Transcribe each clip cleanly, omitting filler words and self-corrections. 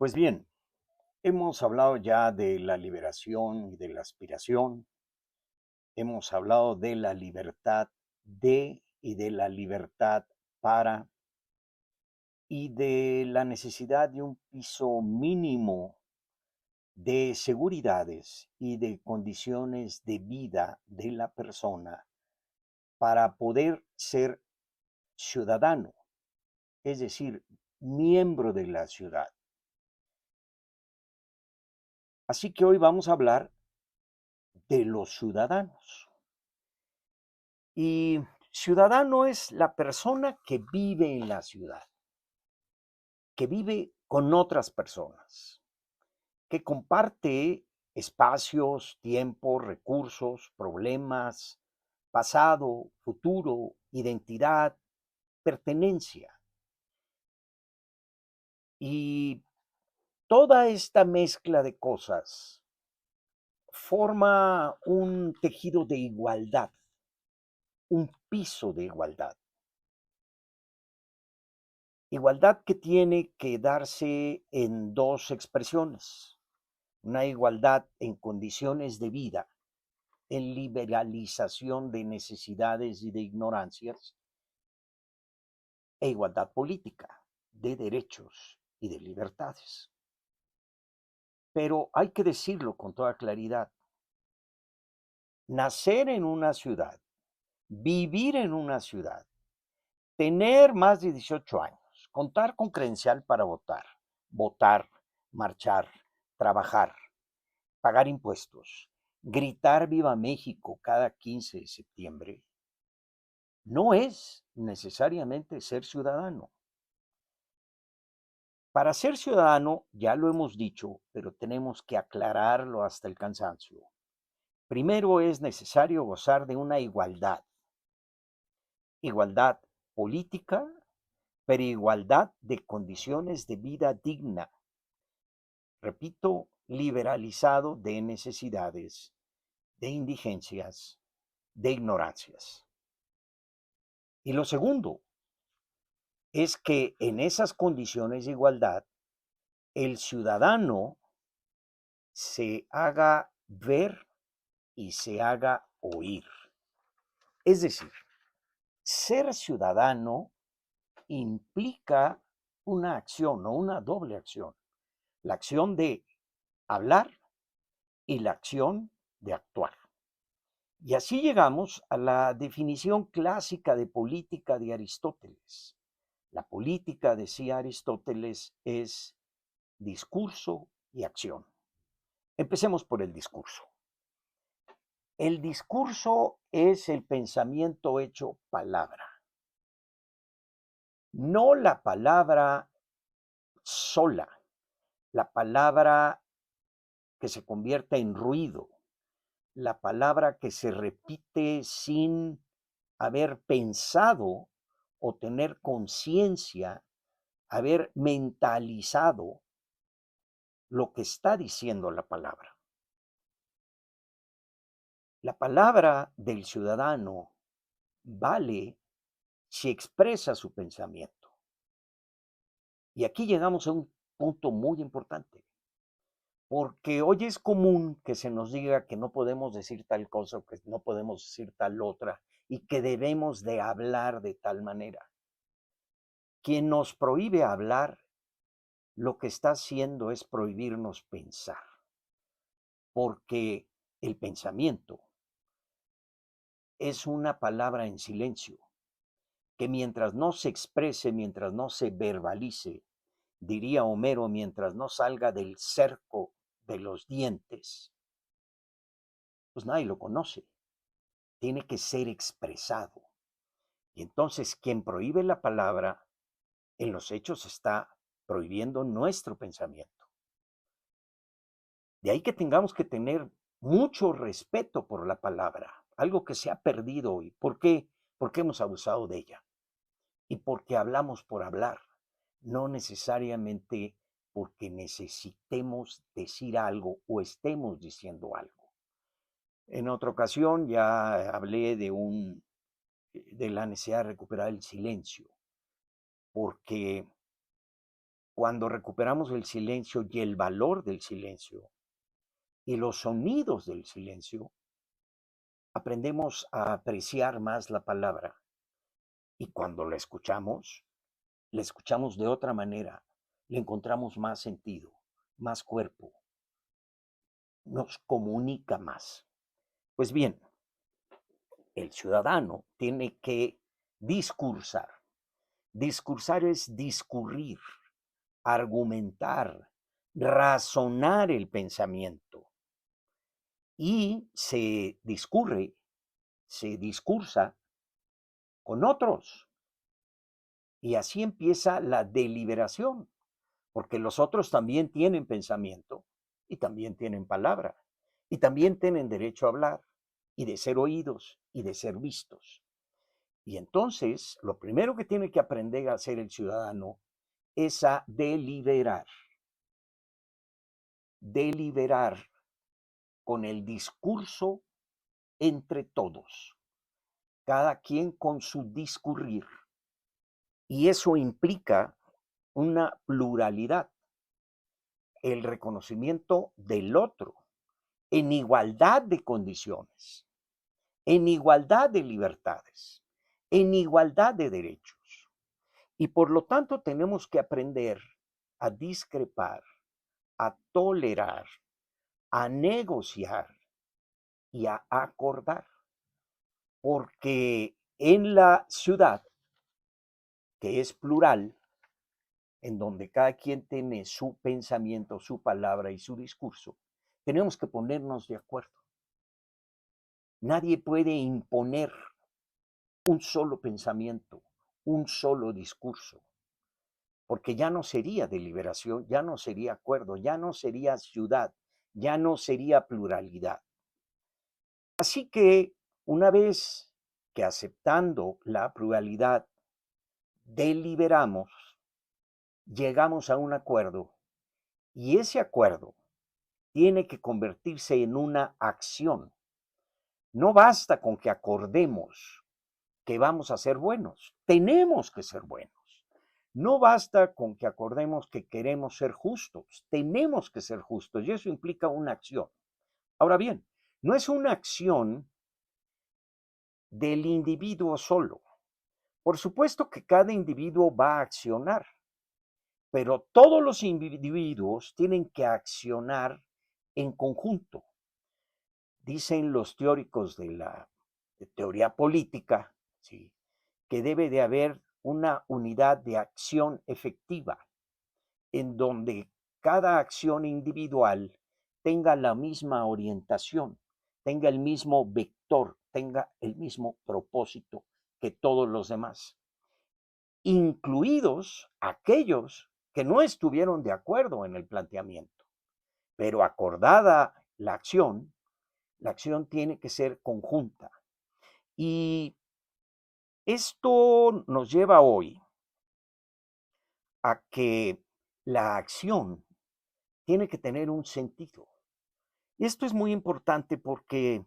Pues bien, hemos hablado ya de la liberación y de la aspiración, hemos hablado de la libertad de y de la libertad para y de la necesidad de un piso mínimo de seguridades y de condiciones de vida de la persona para poder ser ciudadano, es decir, miembro de la ciudad. Así que hoy vamos a hablar de los ciudadanos. Y ciudadano es la persona que vive en la ciudad, que vive con otras personas, que comparte espacios, tiempo, recursos, problemas, pasado, futuro, identidad, pertenencia. Y toda esta mezcla de cosas forma un tejido de igualdad, un piso de igualdad. Igualdad que tiene que darse en dos expresiones: una igualdad en condiciones de vida, en liberalización de necesidades y de ignorancias, e igualdad política, de derechos y de libertades. Pero hay que decirlo con toda claridad: nacer en una ciudad, vivir en una ciudad, tener más de 18 años, contar con credencial para votar, marchar, trabajar, pagar impuestos, gritar Viva México cada 15 de septiembre, no es necesariamente ser ciudadano. Para ser ciudadano, ya lo hemos dicho, pero tenemos que aclararlo hasta el cansancio. Primero es necesario gozar de una igualdad política, pero igualdad de condiciones de vida digna. Repito, liberalizado de necesidades, de indigencias, de ignorancias. Y lo segundo es que en esas condiciones de igualdad el ciudadano se haga ver y se haga oír. Es decir, ser ciudadano implica una acción o una doble acción: la acción de hablar y la acción de actuar. Y así llegamos a la definición clásica de política de Aristóteles. La política, decía Aristóteles, es discurso y acción. Empecemos por el discurso. El discurso es el pensamiento hecho palabra, no la palabra sola, la palabra que se convierte en ruido, la palabra que se repite sin haber pensado o tener conciencia, haber mentalizado lo que está diciendo la palabra. La palabra del ciudadano vale si expresa su pensamiento. Y aquí llegamos a un punto muy importante, porque hoy es común que se nos diga que no podemos decir tal cosa o que no podemos decir tal otra y que debemos de hablar de tal manera. Quien nos prohíbe hablar, lo que está haciendo es prohibirnos pensar, porque el pensamiento es una palabra en silencio, que mientras no se exprese, mientras no se verbalice, diría Homero, mientras no salga del cerco de los dientes, pues nadie lo conoce. Tiene que ser expresado. Y entonces quien prohíbe la palabra, en los hechos está prohibiendo nuestro pensamiento. De ahí que tengamos que tener mucho respeto por la palabra, algo que se ha perdido hoy. ¿Por qué? Porque hemos abusado de ella y porque hablamos por hablar, no necesariamente porque necesitemos decir algo o estemos diciendo algo. En otra ocasión ya hablé de la necesidad de recuperar el silencio, porque Cuando recuperamos el silencio y el valor del silencio y los sonidos del silencio, aprendemos a apreciar más la palabra. Y cuando la escuchamos de otra manera, le encontramos más sentido, más cuerpo, nos comunica más. Pues bien, el ciudadano tiene que discursar. Discursar es discurrir, argumentar, razonar el pensamiento. Y se discurre, se discursa con otros. Y así empieza la deliberación, porque los otros también tienen pensamiento y también tienen palabra y también tienen derecho a hablar y de ser oídos y de ser vistos. Y entonces, lo primero que tiene que aprender a hacer el ciudadano es a deliberar. Deliberar con el discurso entre todos, cada quien con su discurrir. Y eso implica una pluralidad, el reconocimiento del otro en igualdad de condiciones, en igualdad de libertades, en igualdad de derechos. Y por lo tanto tenemos que aprender a discrepar, a tolerar, a negociar y a acordar. Porque en la ciudad, que es plural, en donde cada quien tiene su pensamiento, su palabra y su discurso, tenemos que ponernos de acuerdo. Nadie puede imponer un solo pensamiento, un solo discurso, porque ya no sería deliberación, ya no sería acuerdo, ya no sería ciudad, ya no sería pluralidad. Así que una vez que aceptando la pluralidad deliberamos, llegamos a un acuerdo y ese acuerdo tiene que convertirse en una acción. No basta con que acordemos que vamos a ser buenos, tenemos que ser buenos. No basta con que acordemos que queremos ser justos, tenemos que ser justos y eso implica una acción. Ahora bien, no es una acción del individuo solo. Por supuesto que cada individuo va a accionar, pero todos los individuos tienen que accionar en conjunto. Dicen los teóricos de la teoría política, ¿sí?, que debe de haber una unidad de acción efectiva, en donde cada acción individual tenga la misma orientación, tenga el mismo vector, tenga el mismo propósito que todos los demás, incluidos aquellos que no estuvieron de acuerdo en el planteamiento. Pero acordada la acción tiene que ser conjunta. Y esto nos lleva hoy a que la acción tiene que tener un sentido. Y esto es muy importante porque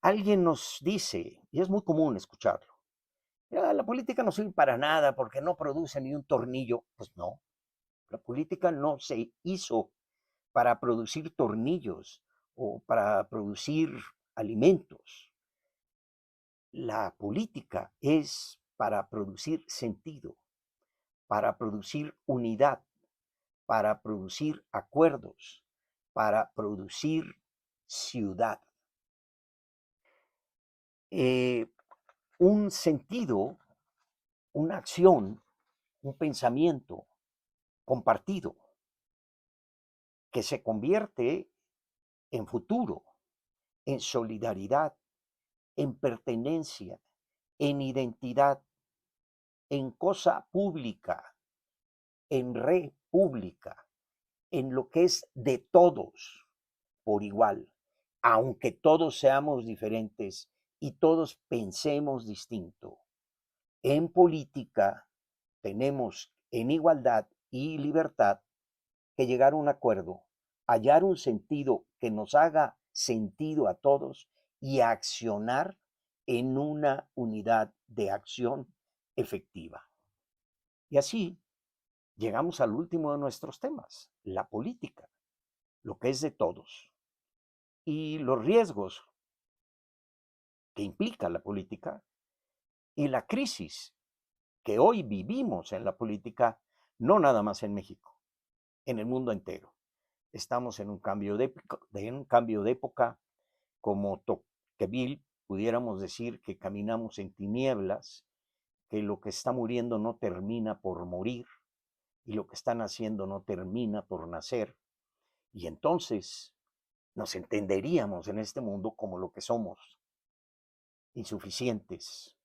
alguien nos dice, y es muy común escucharlo: "Ah, la política no sirve para nada porque no produce ni un tornillo". Pues no, la política no se hizo para producir tornillos o para producir alimentos. La política es para producir sentido, para producir unidad, para producir acuerdos, para producir ciudad. Eh, un sentido, una acción, un pensamiento compartido que se convierte en futuro, en solidaridad, en pertenencia, en identidad, en cosa pública, en república, en lo que es de todos por igual, aunque todos seamos diferentes y todos pensemos distinto. En política tenemos en igualdad y libertad que llegar a un acuerdo, hallar un sentido que nos haga sentido a todos y accionar en una unidad de acción efectiva. Y así llegamos al último de nuestros temas, la política, lo que es de todos, y los riesgos que implica la política y la crisis que hoy vivimos en la política, no nada más en México, en el mundo entero. Estamos en un cambio de época, como Tocqueville, pudiéramos decir que caminamos en tinieblas, que lo que está muriendo no termina por morir y lo que está naciendo no termina por nacer. Y entonces nos entenderíamos en este mundo como lo que somos, insuficientes,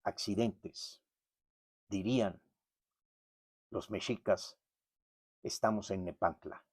accidentes. Dirían los mexicas, estamos en Nepantla.